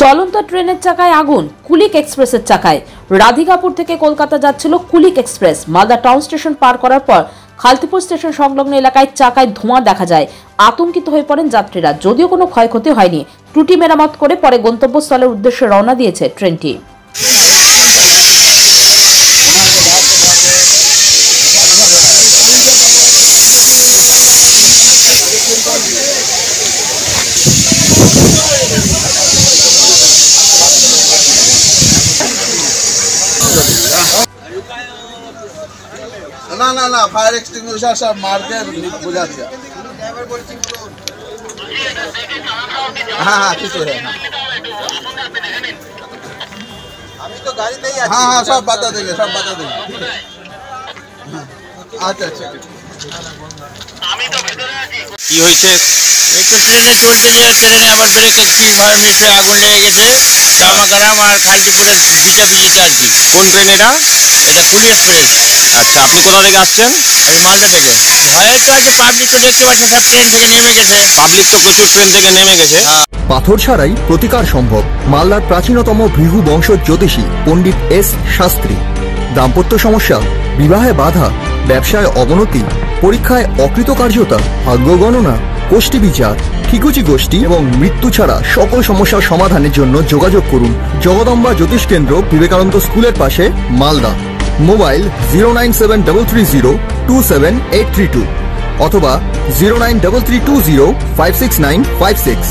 চলন্ত ট্রেনের চাকায় আগুন, কুলিক এক্সপ্রেসের চাকায়। রাধিকাপুর থেকে কলকাতা যাচ্ছিল Kulik express. Malda town station পার করার পর খালতিপুর স্টেশন সংলগ্ন এলাকায় চাকায় ধোঁয়া দেখা যায়। আতঙ্কিত হয়ে পড়েন যাত্রীরা। যদিও কোনো ক্ষয়ক্ষতি হয়নি। ত্রুটি মেরামত করে পরে গন্তব্যস্থলের উদ্দেশ্যে রওনা দিয়েছে ট্রেনটি। ना ना ना फायर एक्सटिंग्विशर सब मार के बुझा दिया। हाँ हाँ ठीक है। अभी तो गाड़ी नहीं आती। हाँ हाँ सब बता देंगे अच्छा अच्छा কি হয়েছে? এই তো ট্রেনে চলতে যে ট্রেনে আবার ব্রেক কি মিশে আগুন লেগে গেছে জামাকারাম আর খালটিপুরের ভিজাভিজিতে আর কি। কোন ট্রেন এটা? এটা কুলি এক্সপ্রেস। আচ্ছা, আপনি কোথা থেকে আসছেন? আমি মালদা থেকে। ভয়ে তো আছে, পাবলিক তো দেখতে পাচ্ছে সব ট্রেন থেকে নেমে গেছে। পাবলিক তো প্রচুর ট্রেন থেকে নেমে গেছে। পাথর ছাড়াই প্রতিকার সম্ভব। মালদার প্রাচীনতম ভৃগু বংশ জ্যোতিষী পণ্ডিত এস শাস্ত্রী। দাম্পত্য সমস্যা, বিবাহে বাধা, ব্যবসায় অবনতি, পরীক্ষায় অকৃতকার্যতা, ভাগ্য গণনা, কোষ্ঠী বিচার, ঠিকুচি গোষ্ঠী এবং মৃত্যু ছাড়া সকল সমস্যার সমাধানের জন্য যোগাযোগ করুন জগদম্বা জ্যোতিষ কেন্দ্র, বিবেকানন্দ স্কুলের পাশে, মালদা। মোবাইল 09730278332 অথবা 09332056956।